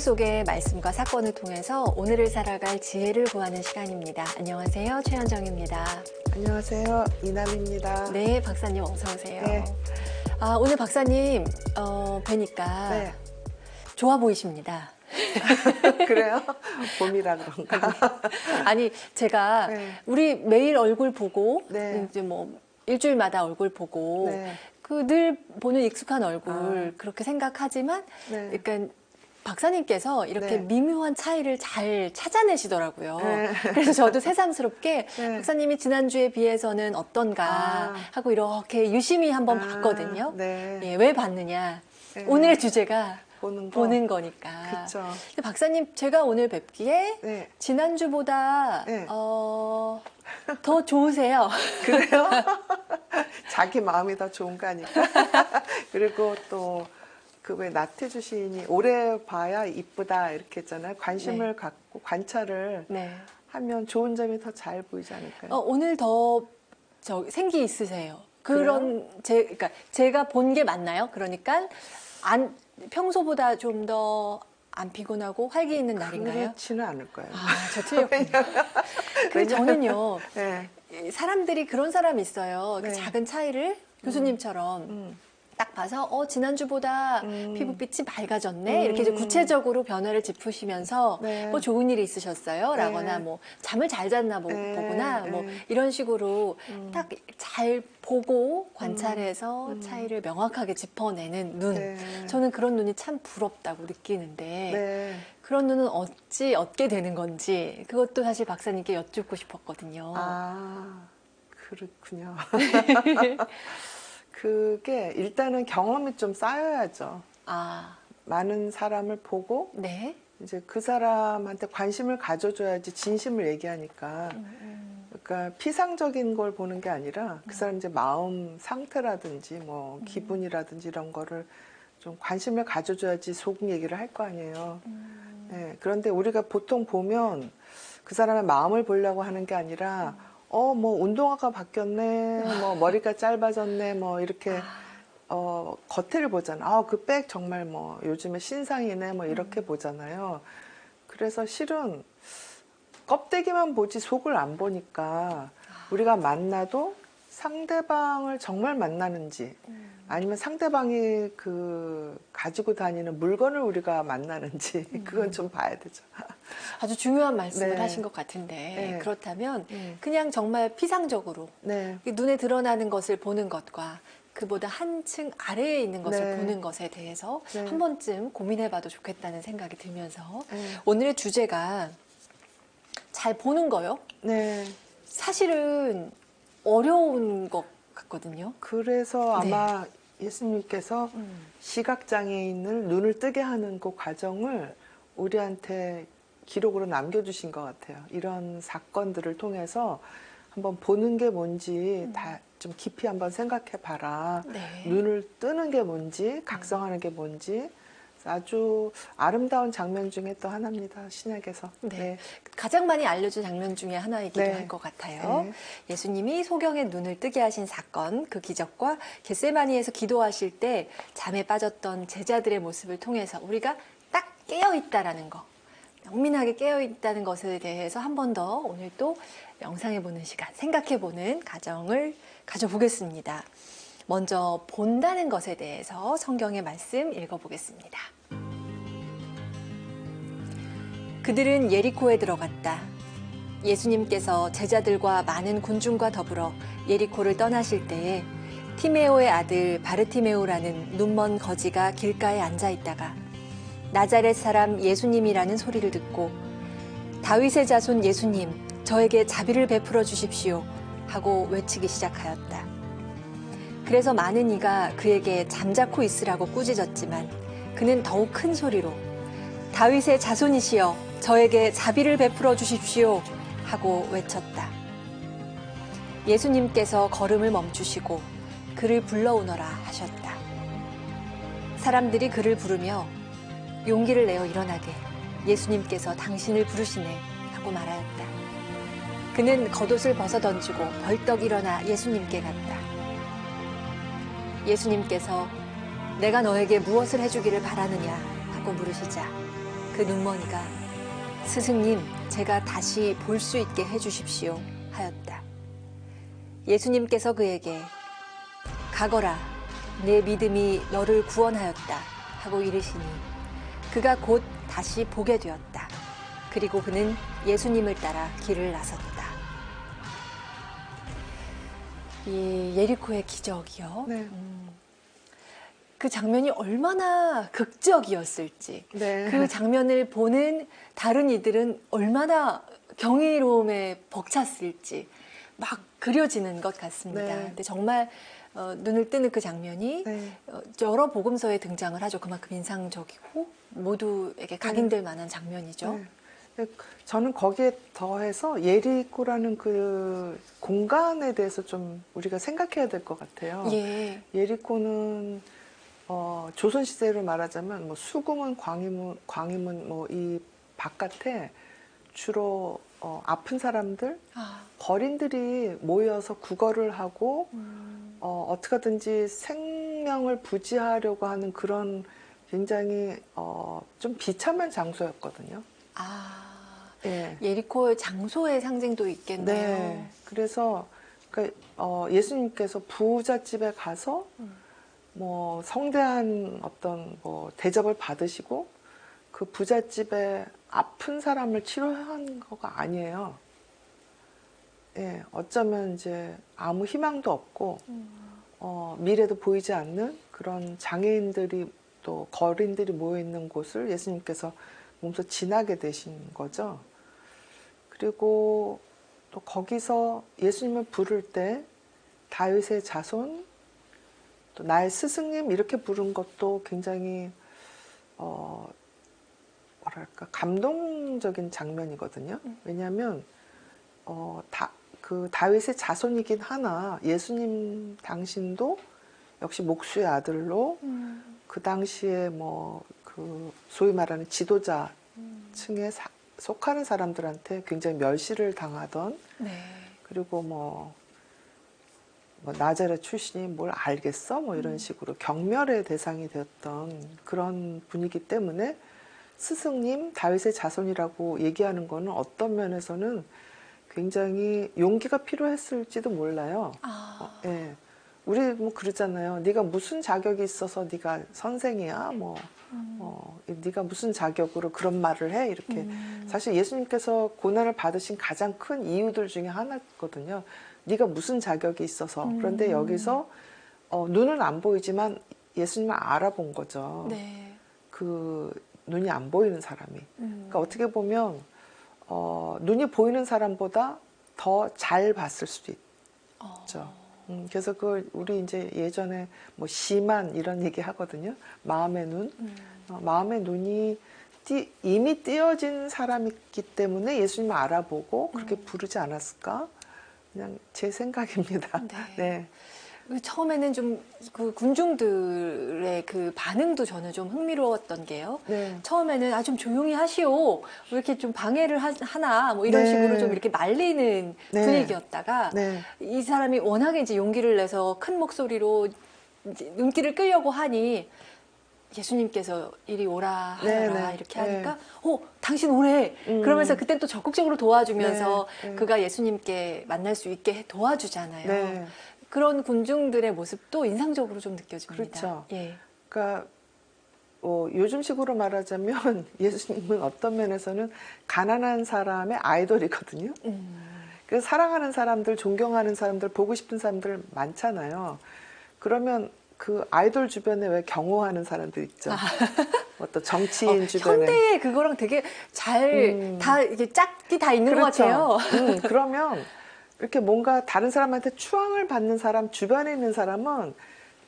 속의 말씀과 사건을 통해서 오늘을 살아갈 지혜를 구하는 시간입니다. 안녕하세요. 최현정입니다. 안녕하세요. 이남입니다. 네, 박사님 어서 오세요. 네. 오늘 박사님 뵈니까 네. 좋아 보이십니다. 그래요? 봄이라 그런가? 아니, 제가 네. 우리 매일 얼굴 보고 네. 이제 뭐 일주일마다 얼굴 보고 네. 그 늘 보는 익숙한 얼굴 그렇게 생각하지만 네. 약간 박사님께서 이렇게 네. 미묘한 차이를 잘 찾아내시더라고요. 네. 그래서 저도 새삼스럽게 네. 박사님이 지난주에 비해서는 어떤가 하고 이렇게 유심히 한번 봤거든요. 네. 예, 왜 봤느냐. 네. 오늘의 주제가 보는 거니까. 그쵸. 근데 박사님, 제가 오늘 뵙기에 네. 지난주보다 네. 더 좋으세요. 그래요? 자기 마음이 더 좋은 거 아닐까? 그리고 또 그 왜 나태주 시인이 오래 봐야 이쁘다 이렇게 했잖아요. 관심을 네. 갖고 관찰을 네. 하면 좋은 점이 더 잘 보이지 않을까요? 오늘 더 생기 있으세요. 그러니까 제가 본 게 맞나요? 그러니까 평소보다 좀 더 안 피곤하고 활기 있는 날인가요? 그렇지는 않을 거예요. 저 틀렸군요. 그래서 저는요, 네. 사람들이 그런 사람이 있어요. 그 네. 작은 차이를 교수님처럼 딱 봐서 지난주보다 피부빛이 밝아졌네 이렇게 이제 구체적으로 변화를 짚으시면서 네. 뭐 좋은 일이 있으셨어요? 라거나 네. 뭐 잠을 잘 잤나 네. 보구나 뭐 네. 이런 식으로 딱 잘 보고 관찰해서 차이를 명확하게 짚어내는 눈. 네. 저는 그런 눈이 참 부럽다고 느끼는데 네. 그런 눈은 어찌 얻게 되는 건지 그것도 사실 박사님께 여쭙고 싶었거든요. 그렇군요. 그게 일단은 경험이 좀 쌓여야죠. 많은 사람을 보고 네. 이제 그 사람한테 관심을 가져줘야지 진심을 얘기하니까. 그러니까 피상적인 걸 보는 게 아니라 그 사람 이제 마음 상태라든지 뭐 기분이라든지 이런 거를 좀 관심을 가져줘야지 속 얘기를 할 거 아니에요. 네, 그런데 우리가 보통 보면 그 사람의 마음을 보려고 하는 게 아니라 뭐 운동화가 바뀌었네, 뭐 머리가 짧아졌네, 뭐 이렇게 겉을 보잖아. 그 백 정말 뭐 요즘에 신상이네, 뭐 이렇게 보잖아요. 그래서 실은 껍데기만 보지 속을 안 보니까 우리가 만나도 상대방을 정말 만나는지 아니면 상대방이 가지고 다니는 물건을 우리가 만나는지 그건 좀 봐야 되죠. 아주 중요한 말씀을 네. 하신 것 같은데 네. 그렇다면 그냥 정말 피상적으로 네. 눈에 드러나는 것을 보는 것과 그보다 한층 아래에 있는 것을 네. 보는 것에 대해서 네. 한 번쯤 고민해봐도 좋겠다는 생각이 들면서 네. 오늘의 주제가 잘 보는 거요. 네. 사실은 어려운 것 같거든요. 그래서 아마 예수님께서 시각장애인을 눈을 뜨게 하는 그 과정을 우리한테 기록으로 남겨주신 것 같아요. 이런 사건들을 통해서 한번 보는 게 뭔지 다 좀 깊이 한번 생각해 봐라. 네. 눈을 뜨는 게 뭔지, 각성하는 게 뭔지 아주 아름다운 장면 중에 또 하나입니다. 신약에서. 네. 가장 많이 알려진 장면 중에 하나이기도 네. 할 것 같아요. 네. 예수님이 소경의 눈을 뜨게 하신 사건, 그 기적과 겟세마니에서 기도하실 때 잠에 빠졌던 제자들의 모습을 통해서 우리가 딱 깨어있다라는 거, 영민하게 깨어있다는 것에 대해서 한 번 더 오늘 또 명상해보는 시간, 생각해보는 과정을 가져보겠습니다. 먼저 본다는 것에 대해서 성경의 말씀 읽어보겠습니다. 그들은 예리코에 들어갔다. 예수님께서 제자들과 많은 군중과 더불어 예리코를 떠나실 때에 티메오의 아들 바르티메오라는 눈먼 거지가 길가에 앉아 있다가 나자렛 사람 예수님이라는 소리를 듣고 다윗의 자손 예수님, 저에게 자비를 베풀어 주십시오 하고 외치기 시작하였다. 그래서 많은 이가 그에게 잠자코 있으라고 꾸짖었지만 그는 더욱 큰 소리로 다윗의 자손이시여 저에게 자비를 베풀어 주십시오 하고 외쳤다. 예수님께서 걸음을 멈추시고 그를 불러오너라 하셨다. 사람들이 그를 부르며 용기를 내어 일어나게 예수님께서 당신을 부르시네 하고 말하였다. 그는 겉옷을 벗어던지고 벌떡 일어나 예수님께 갔다. 예수님께서 내가 너에게 무엇을 해주기를 바라느냐 하고 물으시자 그 눈머니가 스승님, 제가 다시 볼 수 있게 해주십시오 하였다. 예수님께서 그에게 가거라, 내 믿음이 너를 구원하였다 하고 이르시니 그가 곧 다시 보게 되었다. 그리고 그는 예수님을 따라 길을 나섰다. 이 예리코의 기적이요. 네. 그 장면이 얼마나 극적이었을지, 네. 그 장면을 보는 다른 이들은 얼마나 경이로움에 벅찼을지 막 그려지는 것 같습니다. 네. 근데 정말 눈을 뜨는 그 장면이 네. 여러 복음서에 등장을 하죠. 그만큼 인상적이고 모두에게 각인될 만한 장면이죠. 네. 저는 거기에 더해서 예리코라는 그 공간에 대해서 좀 우리가 생각해야 될 것 같아요. 예. 예리코는 조선 시대로 말하자면 뭐 수궁은 광희문 뭐 이 바깥에 주로 아픈 사람들, 거린들이 모여서 구걸을 하고 어떻게든지 생명을 부지하려고 하는 그런 굉장히 좀 비참한 장소였거든요. 예. 예리코의 장소의 상징도 있겠네요. 네. 그래서 그러니까 예수님께서 부잣집에 가서 뭐 성대한 어떤 뭐 대접을 받으시고 그 부잣집에 아픈 사람을 치료한 거가 아니에요. 예, 어쩌면 이제 아무 희망도 없고 미래도 보이지 않는 그런 장애인들이 또 거린들이 모여 있는 곳을 예수님께서 몸소 지나게 되신 거죠. 그리고 또 거기서 예수님을 부를 때 다윗의 자손, 또 나의 스승님 이렇게 부른 것도 굉장히 뭐랄까 감동적인 장면이거든요. 왜냐하면 그 다윗의 자손이긴 하나 예수님 당신도 역시 목수의 아들로 그 당시에 뭐 그 소위 말하는 지도자층에 속하는 사람들한테 굉장히 멸시를 당하던 네. 그리고 뭐 나자렛 출신이 뭘 알겠어? 뭐 이런 식으로 경멸의 대상이 되었던 그런 분위기 때문에 스승님 다윗의 자손이라고 얘기하는 거는 어떤 면에서는 굉장히 용기가 필요했을지도 몰라요. 예. 우리 뭐 그러잖아요. 네가 무슨 자격이 있어서 네가 선생이야? 뭐 네가 무슨 자격으로 그런 말을 해? 이렇게 사실 예수님께서 고난을 받으신 가장 큰 이유들 중에 하나거든요. 네가 무슨 자격이 있어서. 그런데 여기서 눈은 안 보이지만 예수님을 알아본 거죠. 네. 그 눈이 안 보이는 사람이. 그러니까 어떻게 보면 눈이 보이는 사람보다 더 잘 봤을 수도 있죠. 그래서 그걸 우리 이제 예전에 뭐 시만 이런 얘기 하거든요. 마음의 눈. 마음의 눈이 이미 띄어진 사람이기 때문에 예수님을 알아보고 그렇게 부르지 않았을까? 그냥 제 생각입니다. 네. 처음에는 좀 그 군중들의 그 반응도 저는 좀 흥미로웠던 게요. 네. 처음에는 좀 조용히 하시오. 왜 이렇게 좀 방해를 하나 뭐 이런 네. 식으로 좀 이렇게 말리는 네. 분위기였다가 네. 이 사람이 워낙에 이제 용기를 내서 큰 목소리로 이제 눈길을 끌려고 하니 예수님께서 이리 오라 하여라 네. 이렇게 하니까 당신 오래 그러면서 그땐 또 적극적으로 도와주면서 네. 그가 예수님께 만날 수 있게 도와주잖아요. 네. 그런 군중들의 모습도 인상적으로 좀 느껴집니다. 그렇죠. 예. 그러니까 요즘식으로 말하자면 예수님은 어떤 면에서는 가난한 사람의 아이돌이거든요. 그래서 사랑하는 사람들, 존경하는 사람들, 보고 싶은 사람들 많잖아요. 그러면 그 아이돌 주변에 왜 경호하는 사람들 있죠. 어떤 정치인 주변에. 현대에 그거랑 되게 잘 다 이게 짝이 다 있는 그렇죠. 것 같아요. 그러면 이렇게 뭔가 다른 사람한테 추앙을 받는 사람, 주변에 있는 사람은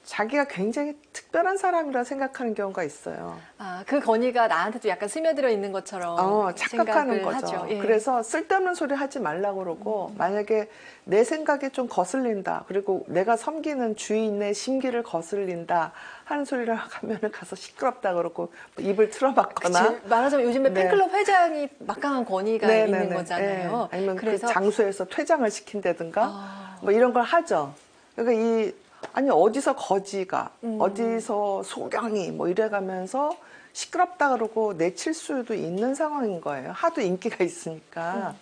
자기가 굉장히 특별한 사람이라 생각하는 경우가 있어요. 그 건의가 나한테도 약간 스며들어 있는 것처럼 착각하는 생각을 거죠. 하죠. 예. 그래서 쓸데없는 소리 하지 말라고 그러고 만약에 내 생각에 좀 거슬린다. 그리고 내가 섬기는 주인의 심기를 거슬린다 하는 소리를 하면 가서 시끄럽다 그러고 입을 틀어막거나. 말하자면 요즘에 네. 팬클럽 회장이 막강한 권위가 있는 거잖아요. 네. 아니면 그래서 그 장소에서 퇴장을 시킨다든가 뭐 이런 걸 하죠. 그러니까 아니 어디서 거지가 어디서 소경이 뭐 이래가면서 시끄럽다 그러고 내칠 수도 있는 상황인 거예요. 하도 인기가 있으니까.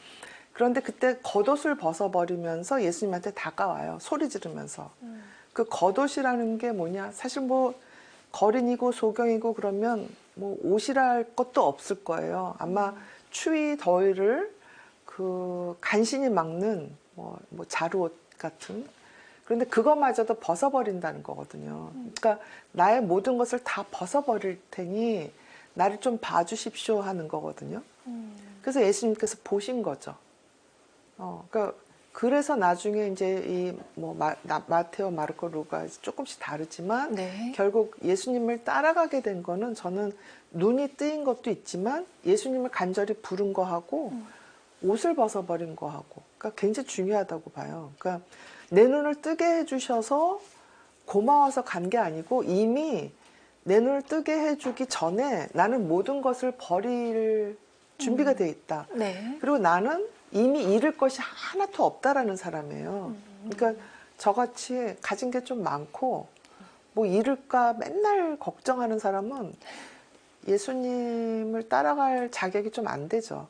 그런데 그때 겉옷을 벗어버리면서 예수님한테 다가와요. 소리 지르면서. 그 겉옷이라는 게 뭐냐? 사실 뭐 거린이고 소경이고 그러면 뭐 옷이라 할 것도 없을 거예요. 아마 추위 더위를 그 간신히 막는 뭐 자루옷 같은. 그런데 그것마저도 벗어버린다는 거거든요. 그러니까 나의 모든 것을 다 벗어버릴 테니 나를 좀 봐주십시오 하는 거거든요. 그래서 예수님께서 보신 거죠. 그러니까 그래서 나중에 이제 이 뭐 마테오, 마르코, 루가 조금씩 다르지만 네. 결국 예수님을 따라가게 된 거는 저는 눈이 뜨인 것도 있지만 예수님을 간절히 부른 거하고 옷을 벗어버린 거하고 그러니까 굉장히 중요하다고 봐요. 그러니까 내 눈을 뜨게 해주셔서 고마워서 간 게 아니고 이미 내 눈을 뜨게 해주기 전에 나는 모든 것을 버릴 준비가 돼 있다. 네. 그리고 나는 이미 잃을 것이 하나도 없다라는 사람이에요. 그러니까 저같이 가진 게 좀 많고 뭐 잃을까 맨날 걱정하는 사람은 예수님을 따라갈 자격이 좀 안 되죠.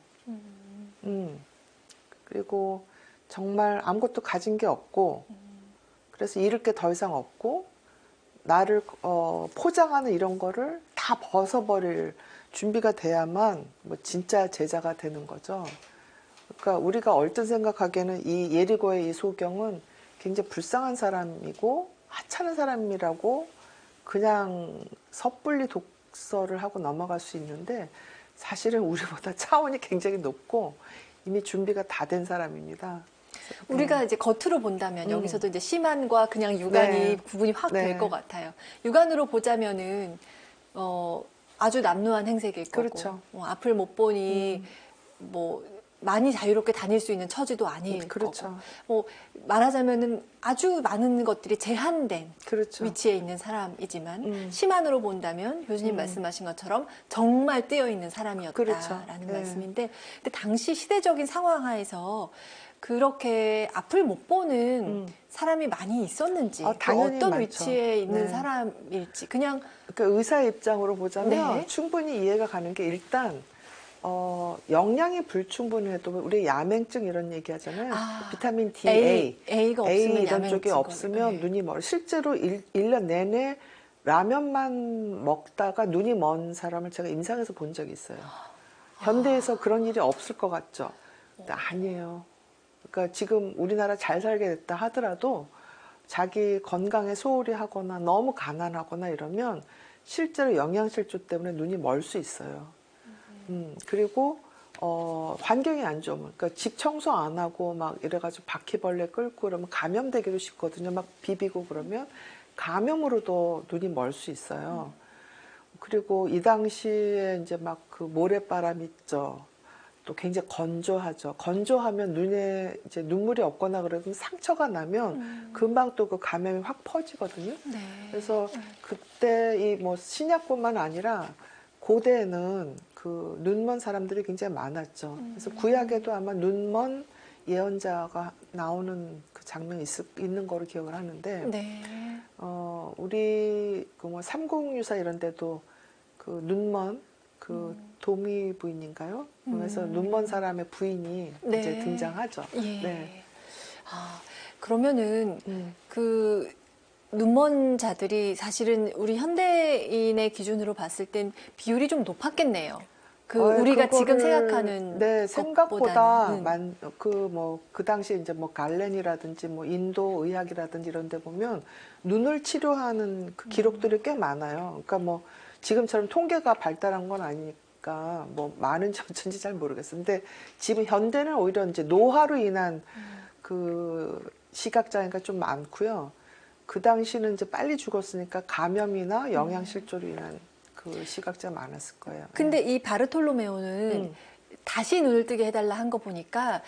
그리고 정말 아무것도 가진 게 없고 그래서 잃을 게 더 이상 없고 나를 포장하는 이런 거를 다 벗어버릴 준비가 돼야만 뭐 진짜 제자가 되는 거죠. 그러니까 우리가 얼핏 생각하기에는 이 예리고의 이 소경은 굉장히 불쌍한 사람이고 하찮은 사람이라고 그냥 섣불리 독서를 하고 넘어갈 수 있는데 사실은 우리보다 차원이 굉장히 높고 이미 준비가 다 된 사람입니다. 우리가 이제 겉으로 본다면 여기서도 이제 심한과 그냥 유관이 네. 구분이 확 될 네. 것 같아요. 육안으로 보자면은 아주 남루한 행색일 거고, 그렇죠. 앞을 못 보니 뭐 많이 자유롭게 다닐 수 있는 처지도 아닐 그렇죠. 거고, 뭐 말하자면은 아주 많은 것들이 제한된 그렇죠. 위치에 있는 사람이지만 심한으로 본다면 교수님 말씀하신 것처럼 정말 뜨여 있는 사람이었다라는 그렇죠. 네. 말씀인데, 근데 당시 시대적인 상황 하에서 그렇게 앞을 못 보는 사람이 많이 있었는지, 당연히 어떤 많죠. 위치에 있는 네. 사람일지 그냥 그러니까 의사의 입장으로 보자면 네. 충분히 이해가 가는 게 일단 영양이 불충분해도 우리 야맹증 이런 얘기 하잖아요. 비타민 D, A가 없으면 이런 쪽이 야맹증 없으면 네. 눈이 멀어. 실제로 1년 내내 라면만 먹다가 눈이 먼 사람을 제가 임상에서 본 적이 있어요. 현대에서 그런 일이 없을 것 같죠? 근데 아니에요. 그러니까 지금 우리나라 잘 살게 됐다 하더라도 자기 건강에 소홀히 하거나 너무 가난하거나 이러면 실제로 영양실조 때문에 눈이 멀 수 있어요. 그리고 환경이 안 좋으면, 그러니까 집 청소 안 하고 막 이래가지고 바퀴벌레 끌고 그러면 감염되기도 쉽거든요. 막 비비고 그러면 감염으로도 눈이 멀 수 있어요. 그리고 이 당시에 이제 막 그 모래바람 있죠. 또 굉장히 건조하죠. 건조하면 눈에 이제 눈물이 없거나 그러면 상처가 나면 금방 또 그 감염이 확 퍼지거든요. 네. 그래서 그때 이 뭐 신약뿐만 아니라 고대에는 그 눈먼 사람들이 굉장히 많았죠. 그래서 구약에도 아마 눈먼 예언자가 나오는 그 장면이 있는 거로 기억을 하는데, 네. 우리 그 뭐 삼국유사 이런 데도 그 눈먼 그 도미 부인인가요? 그래서 눈먼 사람의 부인이 네. 이제 등장하죠. 예. 네. 그러면은 그 눈먼 자들이 사실은 우리 현대인의 기준으로 봤을 땐 비율이 좀 높았겠네요. 우리가 지금 생각하는 네, 생각보다 것보다는. 그 당시 이제 뭐 갈렌이라든지 뭐 인도 의학이라든지 이런 데 보면 눈을 치료하는 그 기록들이 꽤 많아요. 그러니까 뭐 지금처럼 통계가 발달한 건 아니니까 뭐 많은지 어쩐지 잘 모르겠어요. 근데 지금 현대는 오히려 이제 노화로 인한 그 시각장애가 좀 많고요. 그 당시는 이제 빨리 죽었으니까 감염이나 영양실조로 인한 그 시각장애가 많았을 거예요. 근데 이 바르톨로메오는 다시 눈을 뜨게 해달라 한 거 보니까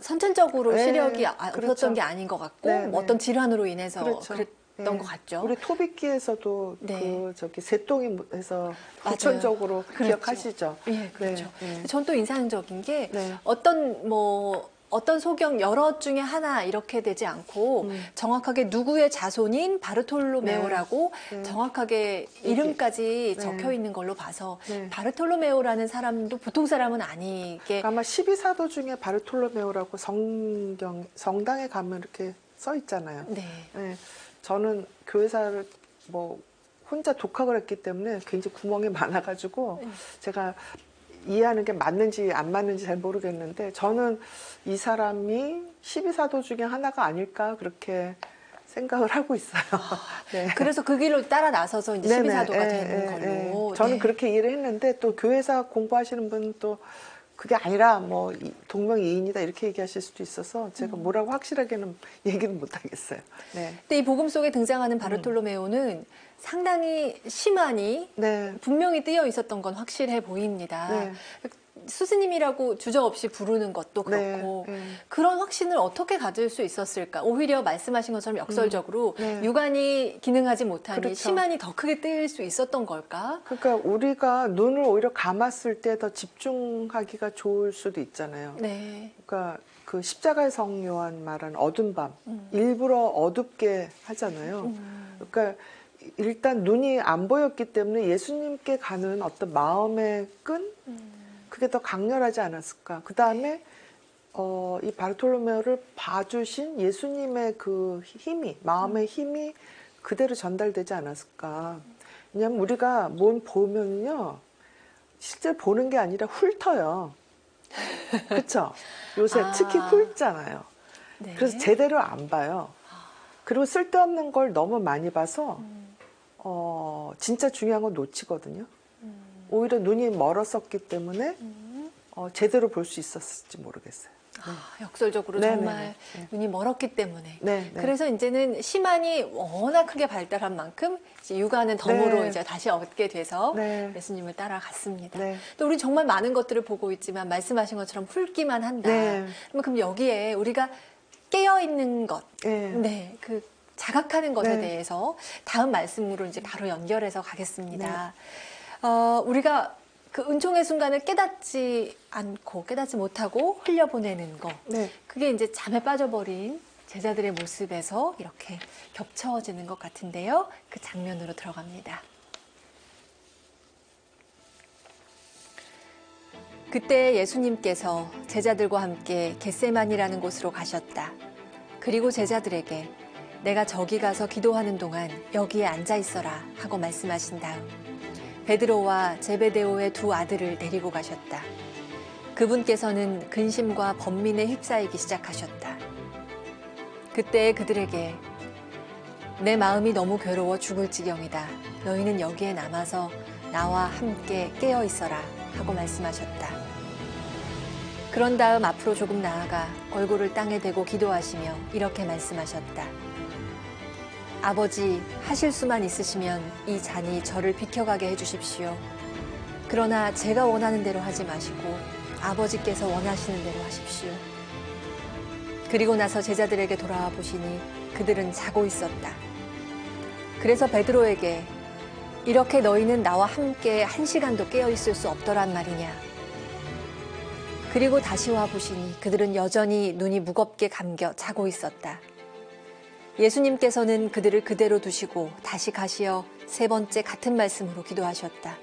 선천적으로 네, 시력이 그렇죠. 없었던 게 아닌 것 같고 네, 뭐 네. 어떤 질환으로 인해서 그렇죠. 그랬던 것 같죠. 우리 토비키에서도 네. 그 저기 새똥이에서 맞아요. 후천적으로 그렇죠. 기억하시죠? 예, 그렇죠. 네, 네. 전 또 인상적인 게 네. 어떤 뭐 어떤 소경 여러 중에 하나 이렇게 되지 않고 정확하게 누구의 자손인 바르톨로메오라고 네. 정확하게 이름까지 네. 적혀 있는 걸로 봐서 네. 바르톨로메오라는 사람도 보통 사람은 아니게 아마 12사도 중에 바르톨로메오라고 성당에 가면 이렇게 써 있잖아요. 네. 네, 저는 교회사를 뭐 혼자 독학을 했기 때문에 굉장히 구멍이 많아가지고 제가 이해하는 게 맞는지 안 맞는지 잘 모르겠는데 저는 이 사람이 12사도 중에 하나가 아닐까 그렇게 생각을 하고 있어요. 네. 그래서 그 길로 따라 나서서 이제 네네, 12사도가 예, 되는 예, 걸로. 예. 저는 네. 그렇게 이해를 했는데 또 교회사 공부하시는 분은 또 그게 아니라 뭐 동명이인이다 이렇게 얘기하실 수도 있어서 제가 뭐라고 확실하게는 얘기는 못 하겠어요. 네. 근데 이 복음 속에 등장하는 바르톨로메오는 상당히 심한이 네. 분명히 뜨여 있었던 건 확실해 보입니다. 네. 스승님이라고 주저없이 부르는 것도 그렇고 네. 그런 확신을 어떻게 가질 수 있었을까? 오히려 말씀하신 것처럼 역설적으로 네. 육안이 기능하지 못하니 그렇죠. 심한이 더 크게 뜨일 수 있었던 걸까? 그러니까 우리가 눈을 오히려 감았을 때 더 집중하기가 좋을 수도 있잖아요. 네. 그러니까 그 십자가의 성 요한 말한 어두운 밤 일부러 어둡게 하잖아요. 그러니까 일단 눈이 안 보였기 때문에 예수님께 가는 어떤 마음의 끈 그게 더 강렬하지 않았을까. 그 다음에 이 바르톨로메오를 봐주신 예수님의 그 힘이 마음의 힘이 그대로 전달되지 않았을까. 왜냐하면 우리가 뭘 보면요 실제 보는 게 아니라 훑어요. 그렇죠? 요새 특히 훑잖아요. 네. 그래서 제대로 안 봐요. 그리고 쓸데없는 걸 너무 많이 봐서 진짜 중요한 건 놓치거든요. 오히려 눈이 멀었었기 때문에 제대로 볼 수 있었을지 모르겠어요. 역설적으로 네, 정말 네. 눈이 멀었기 때문에. 네, 네. 그래서 이제는 시만이 워낙 크게 발달한 만큼 이제 육아는 덤으로 네. 이제 다시 얻게 돼서 네. 예수님을 따라갔습니다. 네. 또 우리 정말 많은 것들을 보고 있지만 말씀하신 것처럼 훑기만 한다. 네. 그럼 여기에 우리가 깨어 있는 것, 네. 네, 그 자각하는 것에 네. 대해서 다음 말씀으로 이제 바로 연결해서 가겠습니다. 네. 우리가 그 은총의 순간을 깨닫지 않고 깨닫지 못하고 흘려보내는 거, 네. 그게 이제 잠에 빠져버린 제자들의 모습에서 이렇게 겹쳐지는 것 같은데요. 그 장면으로 들어갑니다. 그때 예수님께서 제자들과 함께 겟세만이라는 곳으로 가셨다. 그리고 제자들에게 내가 저기 가서 기도하는 동안 여기에 앉아 있어라 하고 말씀하신 다음 베드로와 제베데오의 두 아들을 데리고 가셨다. 그분께서는 근심과 번민에 휩싸이기 시작하셨다. 그때 그들에게 내 마음이 너무 괴로워 죽을 지경이다. 너희는 여기에 남아서 나와 함께 깨어 있어라 하고 말씀하셨다. 그런 다음 앞으로 조금 나아가 얼굴을 땅에 대고 기도하시며 이렇게 말씀하셨다. 아버지, 하실 수만 있으시면 이 잔이 저를 비켜가게 해주십시오. 그러나 제가 원하는 대로 하지 마시고 아버지께서 원하시는 대로 하십시오. 그리고 나서 제자들에게 돌아와 보시니 그들은 자고 있었다. 그래서 베드로에게 이렇게 너희는 나와 함께 1시간도 깨어 있을 수 없더란 말이냐. 그리고 다시 와 보시니 그들은 여전히 눈이 무겁게 감겨 자고 있었다. 예수님께서는 그들을 그대로 두시고 다시 가시어 3번째 같은 말씀으로 기도하셨다.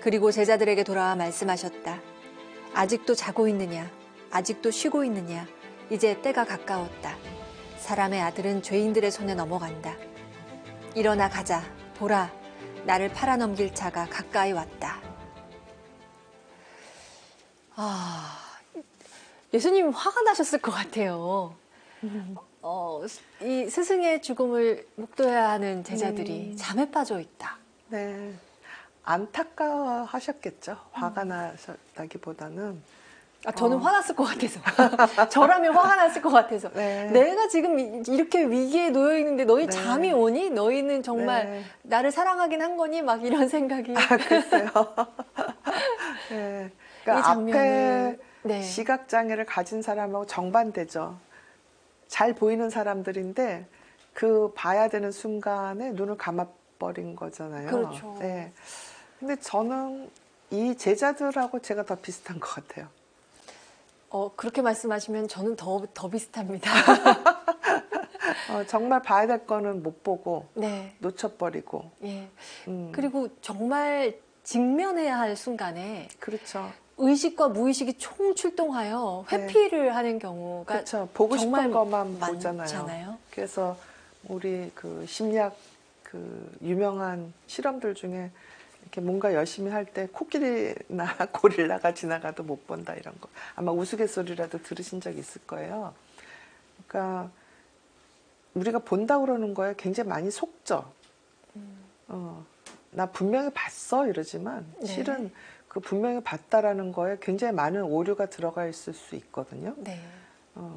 그리고 제자들에게 돌아와 말씀하셨다. 아직도 자고 있느냐? 아직도 쉬고 있느냐? 이제 때가 가까웠다. 사람의 아들은 죄인들의 손에 넘어간다. 일어나 가자. 보라, 나를 팔아넘길 자가 가까이 왔다. 예수님 화가 나셨을 것 같아요. 이 스승의 죽음을 묵도해야 하는 제자들이 잠에 빠져 있다. 네. 안타까워하셨겠죠. 화가 나셨다기보다는. 저는 화났을 것 같아서. 저라면 화가 났을 것 같아서. 네. 내가 지금 이렇게 위기에 놓여 있는데 너희 네. 잠이 오니? 너희는 정말 네. 나를 사랑하긴 한 거니? 막 이런 생각이. 글쎄요. 네. 그러니까 이 장면을, 앞에 네. 시각장애를 가진 사람하고 정반대죠. 잘 보이는 사람들인데 그 봐야 되는 순간에 눈을 감아버린 거잖아요. 그렇죠. 네. 근데 저는 이 제자들하고 제가 더 비슷한 것 같아요. 그렇게 말씀하시면 저는 더 비슷합니다. 정말 봐야 될 거는 못 보고 네. 놓쳐버리고. 예. 음, 그리고 정말 직면해야 할 순간에 그렇죠. 의식과 무의식이 총출동하여 네. 회피를 하는 경우가 그렇죠. 보고 정말 싶은 것만 보잖아요. 많잖아요. 그래서 우리 그 심리학 그 유명한 실험들 중에 이렇게 뭔가 열심히 할 때 코끼리나 고릴라가 지나가도 못 본다 이런 거 아마 우스갯소리라도 들으신 적 있을 거예요. 그러니까 우리가 본다 그러는 거에 굉장히 많이 속죠. 나 분명히 봤어 이러지만 네. 실은 그 분명히 봤다라는 거에 굉장히 많은 오류가 들어가 있을 수 있거든요. 네.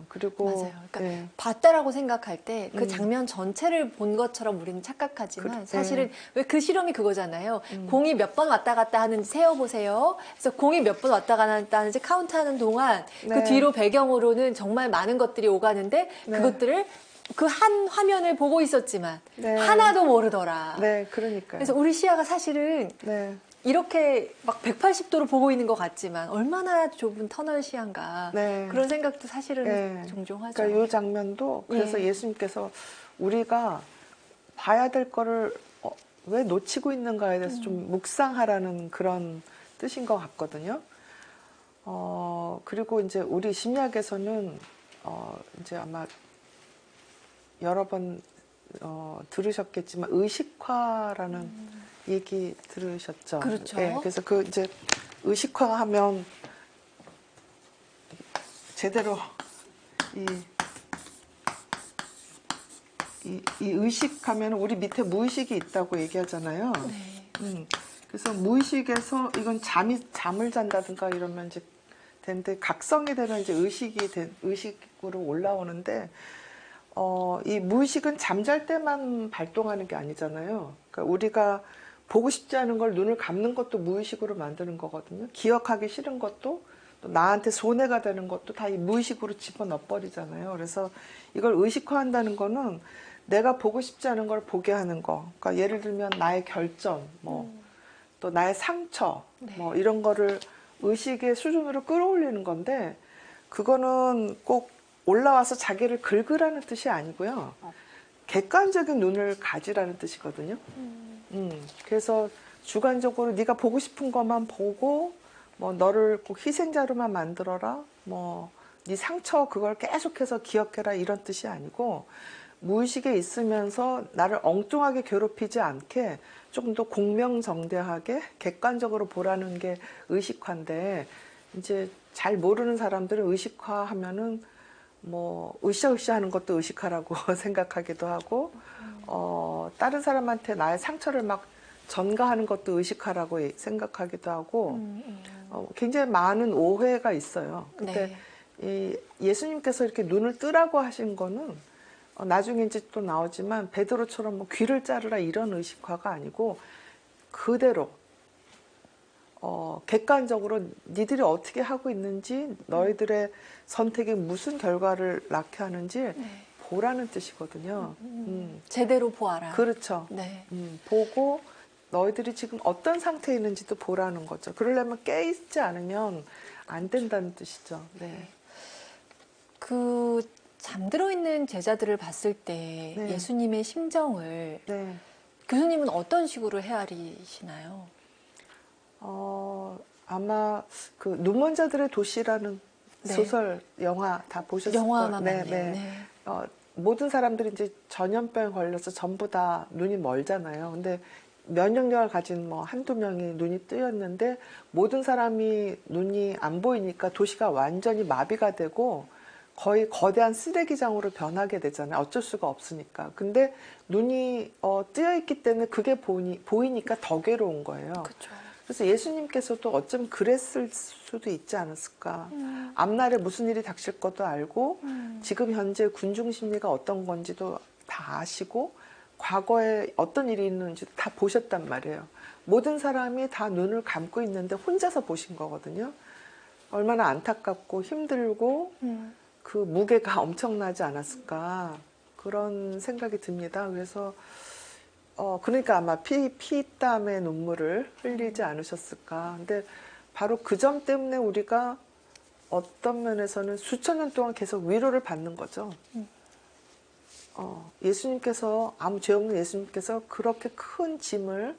그리고 맞아요. 그러니까 네. 봤다라고 생각할 때 그 장면 전체를 본 것처럼 우리는 착각하지만 사실은 왜 그 실험이 그거잖아요. 공이 몇 번 왔다 갔다 하는지 세어보세요. 그래서 공이 몇 번 왔다 갔다 하는지 카운트하는 동안 그 네. 뒤로 배경으로는 정말 많은 것들이 오가는데 네. 그것들을 그 한 화면을 보고 있었지만 네. 하나도 모르더라. 네, 그러니까요. 그래서 우리 시야가 사실은 네. 이렇게 막 180도로 보고 있는 것 같지만 얼마나 좁은 터널 시야인가 네. 그런 생각도 사실은 네. 종종 하죠. 그러니까 이 장면도 그래서 예. 예수님께서 우리가 봐야 될 거를 왜 놓치고 있는가에 대해서 좀 묵상하라는 그런 뜻인 것 같거든요. 그리고 이제 우리 심리학에서는 이제 아마 여러 번 들으셨겠지만 의식화라는 얘기 들으셨죠? 그렇죠. 예, 그래서 그 이제 의식화하면 제대로 이 의식하면 우리 밑에 무의식이 있다고 얘기하잖아요. 네. 그래서 무의식에서 이건 잠을 잔다든가 이러면 이제 되는데 각성이 되면 이제 의식으로 올라오는데 이 무의식은 잠잘 때만 발동하는 게 아니잖아요. 그러니까 우리가 보고 싶지 않은 걸 눈을 감는 것도 무의식으로 만드는 거거든요. 기억하기 싫은 것도 또 나한테 손해가 되는 것도 다 이 무의식으로 집어넣어 버리잖아요. 그래서 이걸 의식화한다는 거는 내가 보고 싶지 않은 걸 보게 하는 거. 그러니까 예를 들면 나의 결점, 또 나의 상처, 네. 이런 거를 의식의 수준으로 끌어올리는 건데 그거는 꼭 올라와서 자기를 긁으라는 뜻이 아니고요. 객관적인 눈을 가지라는 뜻이거든요. 그래서 주관적으로 네가 보고 싶은 것만 보고 너를 꼭 희생자로만 만들어라. 네 상처 그걸 계속해서 기억해라 이런 뜻이 아니고 무의식에 있으면서 나를 엉뚱하게 괴롭히지 않게 조금 더 공명정대하게 객관적으로 보라는 게 의식화인데 이제 잘 모르는 사람들은 의식화하면은 으쌰으쌰 하는 것도 의식화라고 생각하기도 하고 다른 사람한테 나의 상처를 막 전가하는 것도 의식화라고 생각하기도 하고 굉장히 많은 오해가 있어요. 근데 네. 예수님께서 이렇게 눈을 뜨라고 하신 거는 나중에 이제 또 나오지만 베드로처럼 귀를 자르라 이런 의식화가 아니고 그대로 객관적으로 니들이 어떻게 하고 있는지 너희들의 선택이 무슨 결과를 낳게 하는지 네. 보라는 뜻이거든요. 제대로 보아라. 그렇죠. 네. 보고 너희들이 지금 어떤 상태에 있는지도 보라는 거죠. 그러려면 깨있지 않으면 안 된다는 뜻이죠. 네. 그 잠들어 있는 제자들을 봤을 때 네. 예수님의 심정을 네. 교수님은 어떤 식으로 헤아리시나요? 아마 그 눈먼 자들의 도시라는 네. 소설 영화 다 보셨을 거예요. 영화만 네, 봤네요. 네. 네. 모든 사람들이 이제 전염병에 걸려서 전부 다 눈이 멀잖아요. 근데 면역력을 가진 한두 명이 눈이 뜨였는데 모든 사람이 눈이 안 보이니까 도시가 완전히 마비가 되고 거의 거대한 쓰레기장으로 변하게 되잖아요. 어쩔 수가 없으니까. 근데 눈이 뜨여 있기 때문에 그게 보이니까 더 괴로운 거예요. 그렇죠. 그래서 예수님께서도 어쩌면 그랬을 수도 있지 않았을까. 앞날에 무슨 일이 닥칠 것도 알고 지금 현재 군중 심리가 어떤 건지도 다 아시고 과거에 어떤 일이 있는지도 다 보셨단 말이에요. 모든 사람이 다 눈을 감고 있는데 혼자서 보신 거거든요. 얼마나 안타깝고 힘들고 그 무게가 엄청나지 않았을까 그런 생각이 듭니다. 그래서 그러니까 아마 피땀의 눈물을 흘리지 않으셨을까. 근데 바로 그 점 때문에 우리가 어떤 면에서는 수천 년 동안 계속 위로를 받는 거죠. 예수님께서 아무 죄 없는 예수님께서 그렇게 큰 짐을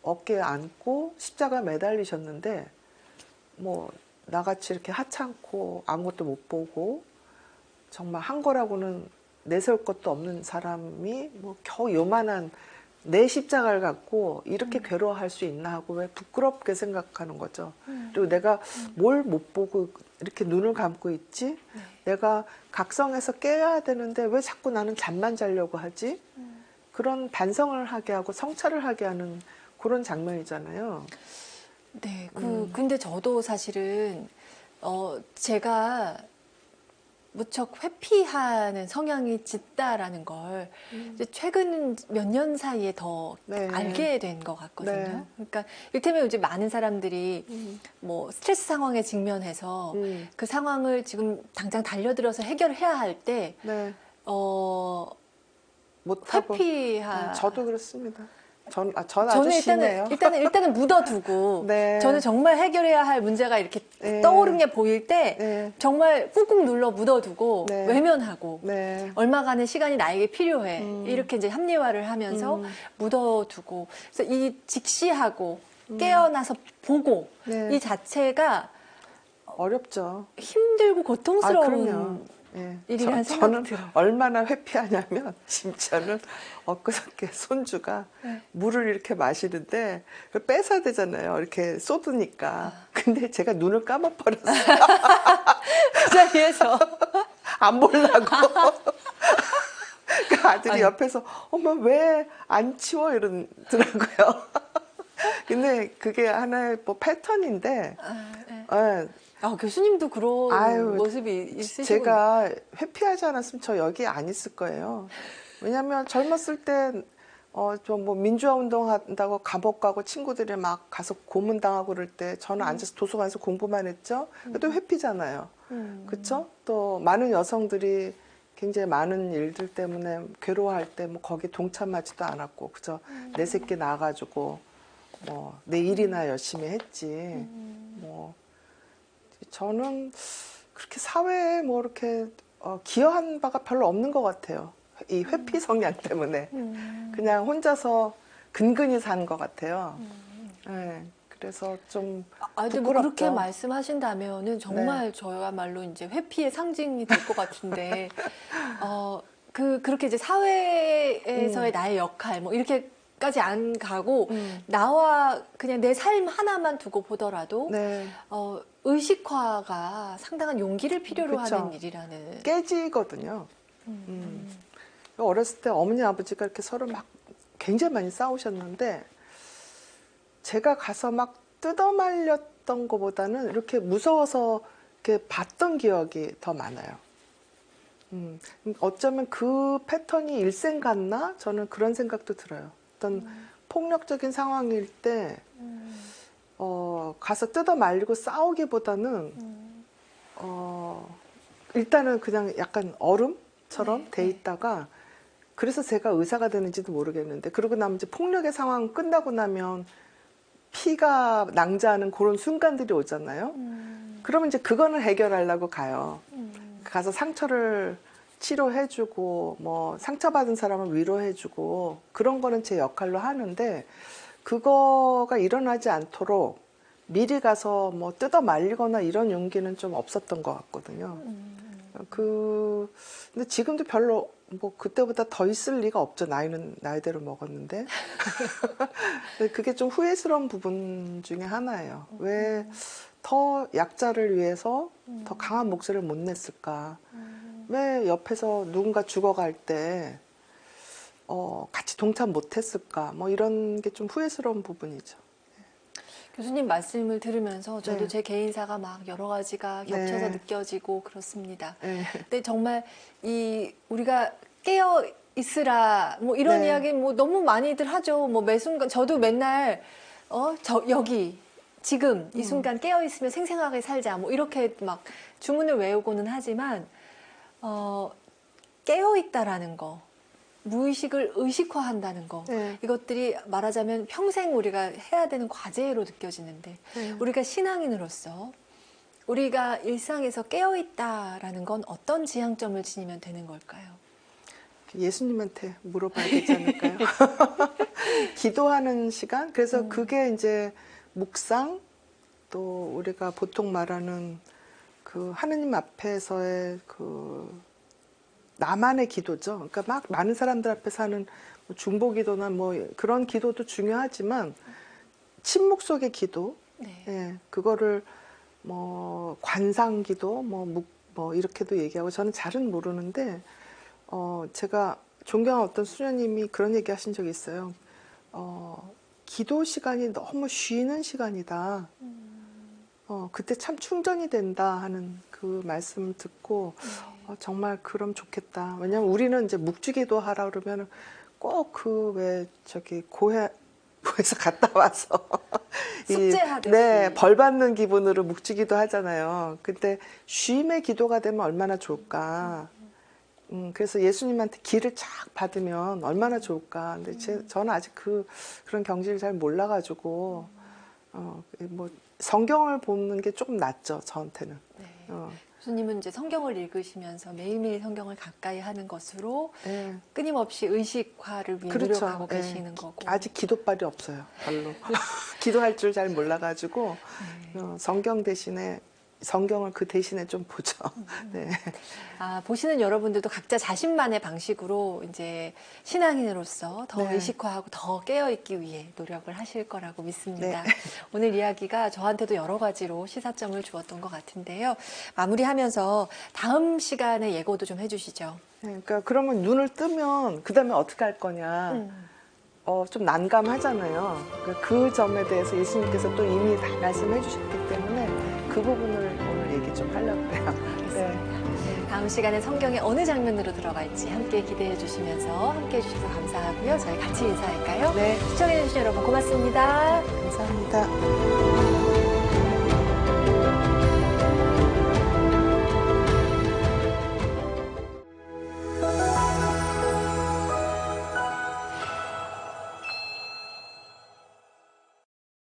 어깨에 안고 십자가 매달리셨는데 뭐 나같이 이렇게 하찮고 아무것도 못 보고 정말 한 거라고는 내세울 것도 없는 사람이 뭐 겨우 요만한 내 십자가를 갖고 이렇게 괴로워할 수 있나 하고 왜 부끄럽게 생각하는 거죠. 그리고 내가 뭘 못 보고 이렇게 눈을 감고 있지? 내가 각성해서 깨야 되는데 왜 자꾸 나는 잠만 자려고 하지? 그런 반성을 하게 하고 성찰을 하게 하는 그런 장면이잖아요. 네, 근데 저도 사실은, 제가 무척 회피하는 성향이 짙다라는 걸 이제 최근 몇 년 사이에 더 네. 알게 된 것 같거든요. 네. 그러니까 이를테면 이제 많은 사람들이 뭐 스트레스 상황에 직면해서 그 상황을 지금 당장 달려들어서 해결해야 할 때, 네. 어, 못하고. 저도 그렇습니다. 전 아주 저는 심해요. 일단은 묻어두고 네. 저는 정말 해결해야 할 문제가 이렇게 네. 떠오른 게 보일 때 네. 정말 꾹꾹 눌러 묻어두고 네. 외면하고 네. 얼마간의 시간이 나에게 필요해 이렇게 이제 합리화를 하면서 묻어두고 그래서 이 직시하고 깨어나서 보고 네. 이 자체가 어렵죠. 힘들고 고통스러운 그럼요. 예. 일이라는 저는 생각이 들어요. 얼마나 회피하냐면 진짜는 엊그저께 손주가 네. 물을 이렇게 마시는데 그걸 뺏어야 되잖아요. 이렇게 쏟으니까. 근데 제가 눈을 감아버렸어요. 그 자리에서 안 보려고. 그 아들이 아니. 옆에서 엄마 왜 안 치워 이러더라고요. 근데 그게 하나의 뭐 패턴인데 네. 예, 교수님도 그런 아유, 모습이 있으시고 제가 회피하지 않았으면 저 여기 안 있을 거예요. 왜냐면 젊었을 때 좀 뭐 민주화 운동 한다고 감옥 가고 친구들이 막 가서 고문당하고 그럴 때 저는 앉아서 도서관에서 공부만 했죠. 그것도 회피잖아요. 그렇죠? 또 많은 여성들이 굉장히 많은 일들 때문에 괴로워할 때 뭐 거기 동참하지도 않았고 그저 내 새끼 낳아가지고 뭐 내 일이나 열심히 했지. 뭐 저는 그렇게 사회에 뭐 이렇게 기여한 바가 별로 없는 것 같아요. 이 회피 성향 때문에 그냥 혼자서 근근히 사는 것 같아요. 네, 그래서 좀 근데 뭐 부끄럽죠. 그렇게 말씀하신다면은 정말 네. 저야말로 이제 회피의 상징이 될 것 같은데, 그렇게 이제 사회에서의 나의 역할, 뭐 이렇게까지 안 가고, 나와 그냥 내 삶 하나만 두고 보더라도, 네, 의식화가 상당한 용기를 필요로 그쵸. 하는 일이라는. 깨지거든요. 어렸을 때 어머니 아버지가 이렇게 서로 막 굉장히 많이 싸우셨는데 제가 가서 막 뜯어말렸던 것보다는 이렇게 무서워서 이렇게 봤던 기억이 더 많아요. 어쩌면 그 패턴이 일생 같나? 저는 그런 생각도 들어요. 어떤 폭력적인 상황일 때 가서 뜯어말리고 싸우기보다는 일단은 그냥 약간 얼음처럼 돼 있다가 그래서 제가 의사가 되는지도 모르겠는데 그러고 나면 이제 폭력의 상황 끝나고 나면 피가 낭자하는 그런 순간들이 오잖아요. 그러면 이제 그거는 해결하려고 가요. 가서 상처를 치료해주고 뭐 상처받은 사람을 위로해주고 그런 거는 제 역할로 하는데 그거가 일어나지 않도록 미리 가서 뭐 뜯어 말리거나 이런 용기는 좀 없었던 것 같거든요. 근데 지금도 별로 뭐 그때보다 더 있을 리가 없죠. 나이는 나이대로 먹었는데. 근데 그게 좀 후회스러운 부분 중에 하나예요. 왜 더 약자를 위해서 더 강한 목소리를 못 냈을까? 왜 옆에서 누군가 죽어갈 때 같이 동참 못 했을까? 뭐 이런 게 좀 후회스러운 부분이죠. 교수님 말씀을 들으면서 저도 네. 제 개인사가 막 여러 가지가 겹쳐서 네. 느껴지고 그렇습니다. 네. 근데 정말 우리가 깨어 있으라 뭐 이런 네. 이야기 뭐 너무 많이들 하죠. 뭐 매 순간 저도 맨날 여기 지금 이 순간 깨어 있으면 생생하게 살자 뭐 이렇게 막 주문을 외우고는 하지만 깨어 있다라는 거, 무의식을 의식화한다는 거, 네. 이것들이 말하자면 평생 우리가 해야 되는 과제로 느껴지는데 네. 우리가 신앙인으로서 우리가 일상에서 깨어있다라는 건 어떤 지향점을 지니면 되는 걸까요? 예수님한테 물어봐야 되지 않을까요? 기도하는 시간? 그래서 그게 이제 묵상, 또 우리가 보통 말하는 그 하느님 앞에서의 그 나만의 기도죠. 그러니까 막 많은 사람들 앞에서 하는 뭐 중보기도나 뭐 그런 기도도 중요하지만 침묵 속의 기도, 네. 예, 그거를 뭐 관상기도 뭐 이렇게도 얘기하고 저는 잘은 모르는데 제가 존경하는 어떤 수녀님이 그런 얘기 하신 적이 있어요. 기도 시간이 너무 쉬는 시간이다. 그때 참 충전이 된다 하는 그 말씀을 듣고 정말 그럼 좋겠다. 왜냐면 우리는 이제 묵주기도 하라 그러면 꼭 그 왜 저기 고해에서 갔다 와서 숙제하듯이. 네, 벌 받는 기분으로 묵주기도 하잖아요. 근데 쉼의 기도가 되면 얼마나 좋을까. 그래서 예수님한테 기를 쫙 받으면 얼마나 좋을까. 근데 저는 아직 그런 경지를 잘 몰라가지고 뭐 성경을 보는 게 조금 낫죠, 저한테는. 네. 어. 교수님은 이제 성경을 읽으시면서 매일매일 성경을 가까이 하는 것으로 예. 끊임없이 의식화를 위해 그렇죠. 노력하고 예. 계시는 거고. 아직 기도빨이 없어요, 별로. 기도할 줄 잘 몰라가지고 네. 성경 대신에 성경을 그 대신에 좀 보죠. 네. 보시는 여러분들도 각자 자신만의 방식으로 이제 신앙인으로서 더 네. 의식화하고 더 깨어있기 위해 노력을 하실 거라고 믿습니다. 네. 오늘 이야기가 저한테도 여러 가지로 시사점을 주었던 것 같은데요. 마무리하면서 다음 시간에 예고도 좀 해주시죠. 네, 그러니까 그러면 눈을 뜨면 그 다음에 어떻게 할 거냐. 좀 난감하잖아요. 그러니까 그 점에 대해서 예수님께서 또 이미 다 말씀해 주셨기 때문에 그 부분을 오늘 얘기 좀 하려고 해요. 네. 다음 시간에 성경의 어느 장면으로 들어갈지 함께 기대해 주시면서 함께 해주셔서 감사하고요. 저희 같이 인사할까요? 네. 시청해 주신 여러분 고맙습니다. 감사합니다.